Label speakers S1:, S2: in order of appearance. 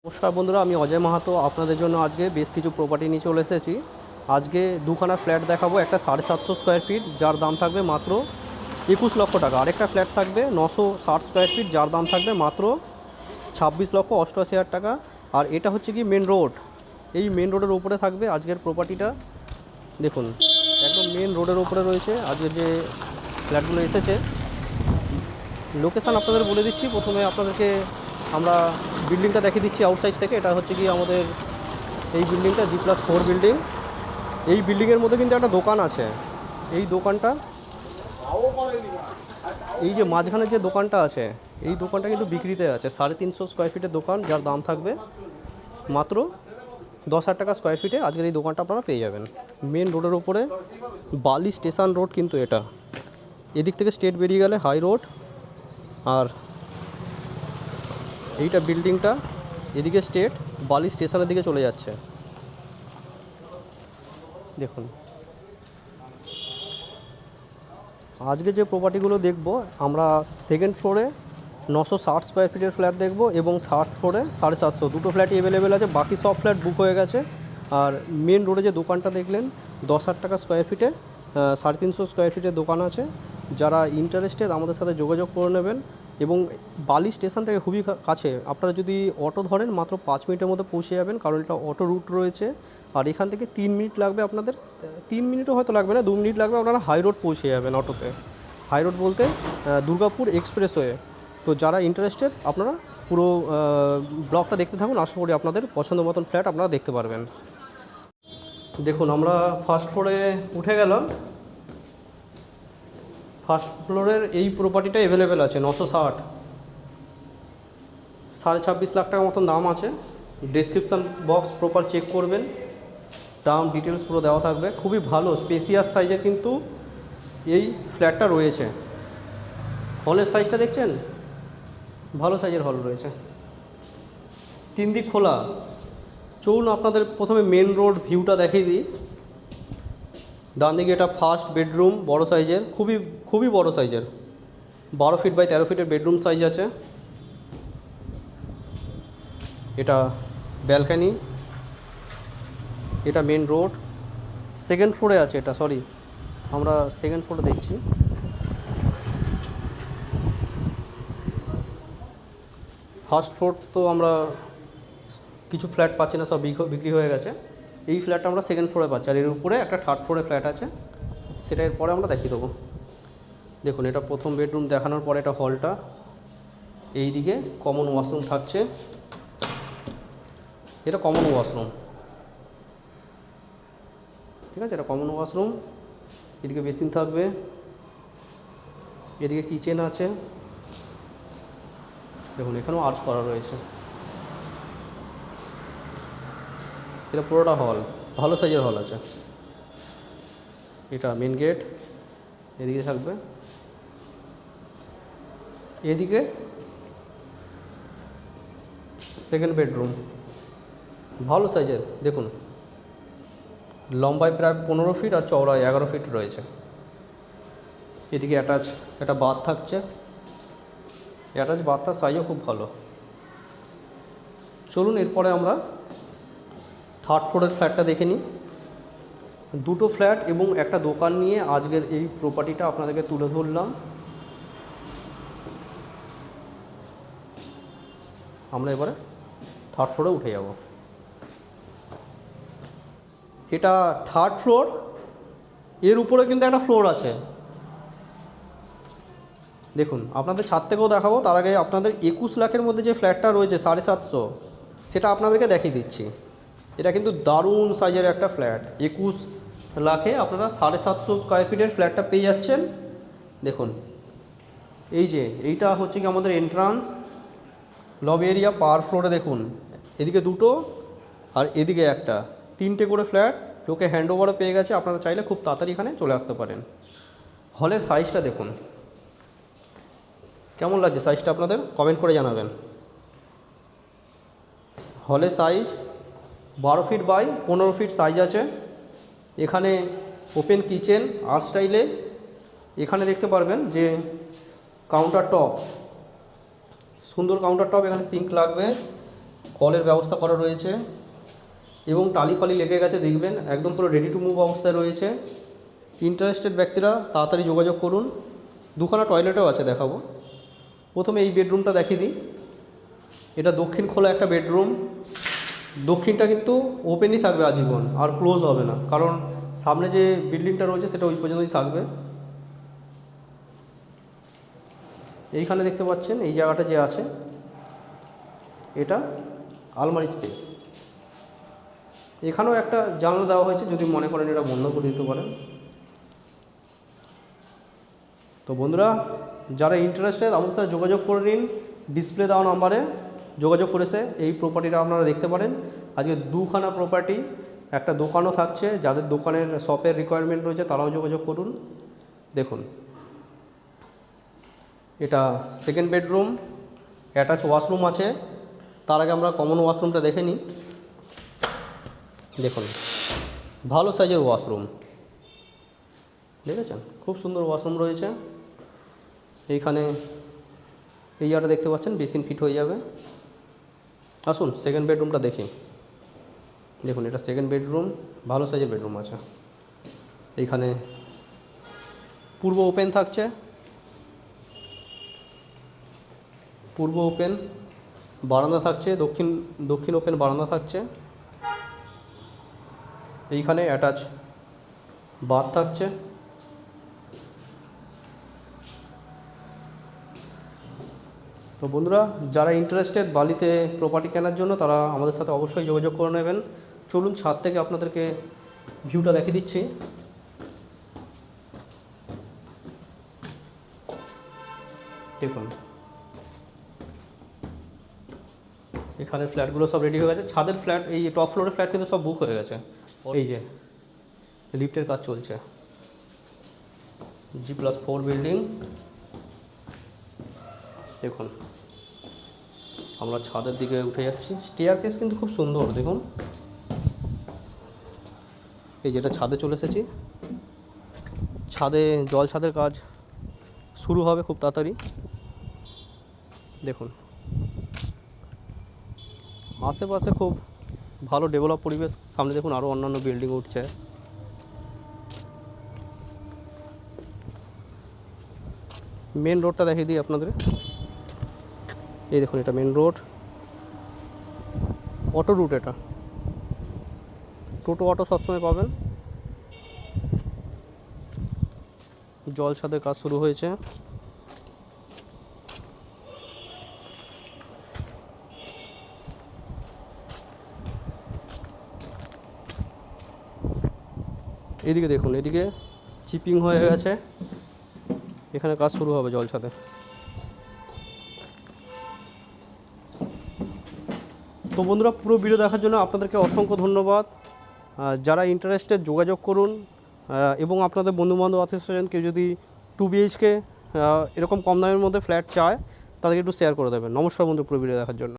S1: নমস্কার বন্ধুরা, আমি অজয় মাহাতো আপনাদের জন্য আজকে বেশ কিছু প্রপার্টি নিয়ে চলে এসেছি। আজকে দুখানা ফ্ল্যাট দেখাবো। একটা 750 স্কোয়ার ফিট যার দাম থাকবে মাত্র 21 লক্ষ টাকা। আরেকটা ফ্ল্যাট থাকবে 960 স্কোয়ার ফিট যার দাম থাকবে মাত্র 26,88,000 টাকা। আর এটা হচ্ছে কি মেন রোড, এই মেন রোডের উপরে থাকবে আজকের প্রপার্টিটা। দেখুন, একদম মেন রোডের উপরে রয়েছে আজকের যে ফ্ল্যাটগুলো এসেছে। লোকেশান আপনাদের বলে দিচ্ছি। প্রথমে আপনাদেরকে আমরা বিল্ডিংটা দেখিয়ে দিচ্ছি আউটসাইড থেকে। এটা হচ্ছে কি আমাদের এই বিল্ডিংটা G+4 বিল্ডিং। এই বিল্ডিংয়ের মধ্যে কিন্তু একটা দোকান আছে। এই দোকানটা, এই যে মাঝখানে যে দোকানটা আছে, এই দোকানটা কিন্তু বিক্রিতে আছে। 350 স্কোয়ার ফিটের দোকান যার দাম থাকবে মাত্র 10,000 টাকা স্কোয়ার ফিটে। আজকের এই দোকানটা আপনারা পেয়ে যাবেন মেন রোডের উপরে। বালি স্টেশন রোড কিন্তু এটা, এদিক থেকে স্টেট বেরিয়ে গেলে হাই রোড। আর এইটা বিল্ডিংটা এদিকে স্টেট, বালি স্টেশনের দিকে চলে যাচ্ছে। দেখুন, আজকে যে প্রপার্টিগুলো দেখব আমরা, সেকেন্ড ফ্লোরে 960 স্কোয়ার ফিটের ফ্ল্যাট দেখব এবং থার্ড ফ্লোরে 750। দুটো ফ্ল্যাটই অ্যাভেলেবেল আছে, বাকি সব ফ্ল্যাট বুক হয়ে গেছে। আর মেন রোডে যে দোকানটা দেখলেন 10,000 টাকা স্কোয়ার ফিটে, 350 স্কোয়ার ফিটের দোকান আছে। যারা ইন্টারেস্টেড আমাদের সাথে যোগাযোগ করে নেবেন। এবং বালি স্টেশন থেকে খুবই কাছে, আপনারা যদি অটো ধরেন মাত্র 5 মিনিটের মধ্যে পৌঁছে যাবেন, কারণ এটা অটো রুট রয়েছে। আর এখান থেকে 3 মিনিট লাগবে আপনাদের, 3 মিনিটও হয়তো লাগবে না, 2 মিনিট লাগবে, আপনারা হাই রোড পৌঁছে যাবেন অটোতে। হাই রোড বলতে দুর্গাপুর এক্সপ্রেসওয়ে। তো যারা ইন্টারেস্টেড আপনারা পুরো ব্লগটা দেখতে থাকুন, আশা করি আপনাদের পছন্দ মতন ফ্ল্যাট আপনারা দেখতে পারবেন। দেখুন, আমরা ফার্স্ট ফ্লোরে উঠে গেলাম। ফার্স্ট ফ্লোরের এই প্রপার্টিটা অ্যাভেলেবেল আছে 960, 26.5 লাখ টাকা মতন দাম আছে। ডেসক্রিপশান বক্স প্রপার চেক করবেন, দাম ডিটেলস পুরো দেওয়া থাকবে। খুবই ভালো স্পেসিয়াস সাইজের কিন্তু এই ফ্ল্যাটটা রয়েছে। হলের সাইজটা দেখছেন, ভালো সাইজের হল রয়েছে, 3 দিক খোলা। চলুন আপনাদের প্রথমে মেন রোড ভিউটা দেখিয়ে দিই। ডান দিকে এটা ফার্স্ট বেডরুম, বড় সাইজের, খুবই বড় সাইজের, 12 ফিট বাই 13 ফিটের বেডরুম সাইজ আছে। এটা ব্যালকানি, এটা মেন রোড। সেকেন্ড ফ্লোরে আছে এটা, সরি আমরা সেকেন্ড ফ্লোরে দেখছি। ফার্স্ট ফ্লোর তো আমরা কিছু ফ্ল্যাট পাচ্ছি না, সব বিক্রি হয়ে গেছে। এই ফ্ল্যাটটা আমরা সেকেন্ড ফ্লোরে পাচ্ছি। আর এর উপরে একটা থার্ড ফ্লোরে ফ্ল্যাট আছে, সেটা এরপরে আমরা দেখিয়ে দেবো। দেখুন, এটা প্রথম বেডরুম দেখানোর পরে এটা হলটা। এই দিকে কমন ওয়াশরুম থাকছে, এটা কমন ওয়াশরুম, ঠিক আছে, এটা কমন ওয়াশরুম। এদিকে বেসিন থাকবে, এদিকে কিচেন আছে। দেখুন, এখানেও আর্চ করা রয়েছে। এটা পুরোটা হল, ভালো সাইজের হল আছে। এটা মেন গেট, এদিকে থাকবে। এদিকে সেকেন্ড বেডরুম, ভালো সাইজের। দেখুন, লম্বায় প্রায় 15 ফিট আর চওড়ায় 11 ফিট রয়েছে। এদিকে অ্যাটাচ একটা বাথ থাকছে, অ্যাটাচ বাথটার সাইজও খুব ভালো। চলুন এরপরে আমরা থার্ড ফ্লোরের ফ্ল্যাটটা দেখে নিই। দুটো ফ্ল্যাট এবং একটা দোকান নিয়ে আজকের এই প্রপার্টিটা আপনাদেরকে তুলে ধরলাম। আমরা এবারে থার্ড ফ্লোরে উঠে যাব। এটা থার্ড ফ্লোর, এর উপরে কিন্তু একটা ফ্লোর আছে। দেখুন, আপনাদের ছাদ থেকেও দেখাবো, তার আগে আপনাদের 21 লাখের মধ্যে যে ফ্ল্যাটটা রয়েছে 750, সেটা আপনাদেরকে দেখিয়ে দিচ্ছি। এটা কিন্তু দারুণ সাইজের একটা ফ্ল্যাট। 21 লাখে আপনারা 750 স্কোয়ার ফিটের ফ্ল্যাটটা পেয়ে যাচ্ছেন। দেখুন, এই যে এইটা হচ্ছে কি আমাদের এন্ট্রান্স, লবি এরিয়া। পার ফ্লোরে দেখুন, এদিকে দুটো আর এদিকে একটা, 3টে করে ফ্ল্যাট লোকে হ্যান্ড ওভারও পেয়ে গেছে। আপনারা চাইলে খুব তাড়াতাড়ি এখানে চলে আসতে পারেন। হলের সাইজটা দেখুন, কেমন লাগছে সাইজটা আপনাদের কমেন্ট করে জানাবেন। হলের size 12 feet by 15 feet size আছে। এখানে ওপেন কিচেন আর স্টাইলে। এখানে দেখতে পারবেন যে কাউন্টার টপ, সুন্দর কাউন্টার টপ, এখানে সিঙ্ক লাগবে। কলের ব্যবস্থা করা রয়েছে এবং টালি ফালি লেগে গেছে দেখবেন, একদম পুরো রেডি টু মুভ অবস্থায় রয়েছে। ইন্টারেস্টেড ব্যক্তিরা তাড়াতাড়ি যোগাযোগ করুন। দুখানা টয়লেটও আছে, দেখাবো। প্রথমে এই বেডরুমটা দেখিয়ে দিই। এটা দক্ষিণ খোলা একটা বেডরুম। দক্ষিণটা কিন্তু ওপেনই থাকবে আজীবন, আর ক্লোজ হবে না, কারণ সামনে যে বিল্ডিংটা রয়েছে সেটা ওই পর্যন্তই থাকবে। এইখানে দেখতে পাচ্ছেন এই জায়গাটা যে আছে, এটা আলমারি স্পেস। এখানেও একটা জানলা দেওয়া হয়েছে, যদি মনে করেন এটা বন্ধ করে দিতে পারেন। তো বন্ধুরা, যারা ইন্টারেস্টেড আমাদের সাথে যোগাযোগ করে নিন। ডিসপ্লে দেওয়া নাম্বারে যোগাযোগ করেছে এই প্রপার্টিটা আপনারা দেখতে পারেন। আজকে দুখানা প্রপার্টি, একটা দোকানও থাকছে। যাদের দোকানের শপের রিকোয়ারমেন্ট রয়েছে তারাও যোগাযোগ করুন। দেখুন, এটা সেকেন্ড বেডরুম, অ্যাটাচ ওয়াশরুম আছে। তার আগে আমরা কমন ওয়াশরুমটা দেখে নিই। দেখুন, ভালো সাইজের ওয়াশরুম, দেখেছেন? খুব সুন্দর ওয়াশরুম রয়েছে। এইখানে এই জায়গাটা দেখতে পাচ্ছেন, বেসিন ফিট হয়ে যাবে। আসুন সেকেন্ড বেডরুমটা দেখি। দেখুন, এটা সেকেন্ড বেডরুম, ভালো সাইজের বেডরুম আছে। এইখানে পূর্ব ওপেন থাকছে, পূর্ব ওপেন বারান্দা থাকছে, দক্ষিণ ওপেন বারান্দা থাকছে। এইখানে অ্যাটাচ বাথ থাকছে। তো বন্ধুরা, যারা ইন্টারেস্টেড বালিতে প্রপার্টি কেনার জন্য, তারা আমাদের সাথে অবশ্যই যোগাযোগ করে নেবেন। চলুন ছাদ থেকে আপনাদেরকে ভিউটা দেখিয়ে দিচ্ছি। দেখুন, এখানে ফ্ল্যাটগুলো সব রেডি হয়ে গেছে। ছাদের ফ্ল্যাট, এই টপ ফ্লোরের ফ্ল্যাট কিন্তু সব বুক হয়ে গেছে। এই যে লিফটের কাজ চলছে, G+4 বিল্ডিং। দেখুন, আমরা ছাদের দিকে উঠে যাচ্ছি। স্টেয়ারকেস কিন্তু খুব সুন্দর, দেখুন। এই যেটা ছাদে চলে এসেছি, ছাদে ছাদের কাজ শুরু হবে খুব তাড়াতাড়ি। দেখুন, আশেপাশে খুব ভালো ডেভেলপ পরিবেশ। সামনে দেখুন আরও অন্যান্য বিল্ডিং উঠছে। মেন রোডটা দেখিয়ে দিই আপনাদের। এই দেখুন, এটা মেন রোড, অটো রুট। এটা টোটো অটো সবসময় পাবেন। ছাদের কাজ শুরু হয়েছে। এদিকে দেখুন, এদিকে চিপিং হয়ে গেছে, এখানে কাজ শুরু হবে ছাদের। তো বন্ধুরা, পুরো ভিডিও দেখার জন্য আপনাদেরকে অসংখ্য ধন্যবাদ। যারা ইন্টারেস্টেড যোগাযোগ করুন, এবং আপনাদের বন্ধুবান্ধব আত্মীয়স্বজন কেউ যদি 2 BHK এরকম কম দামের মধ্যে ফ্ল্যাট চায়, তাদেরকে একটু শেয়ার করে দেবেন। নমস্কার বন্ধু, পুরো ভিডিও দেখার জন্য।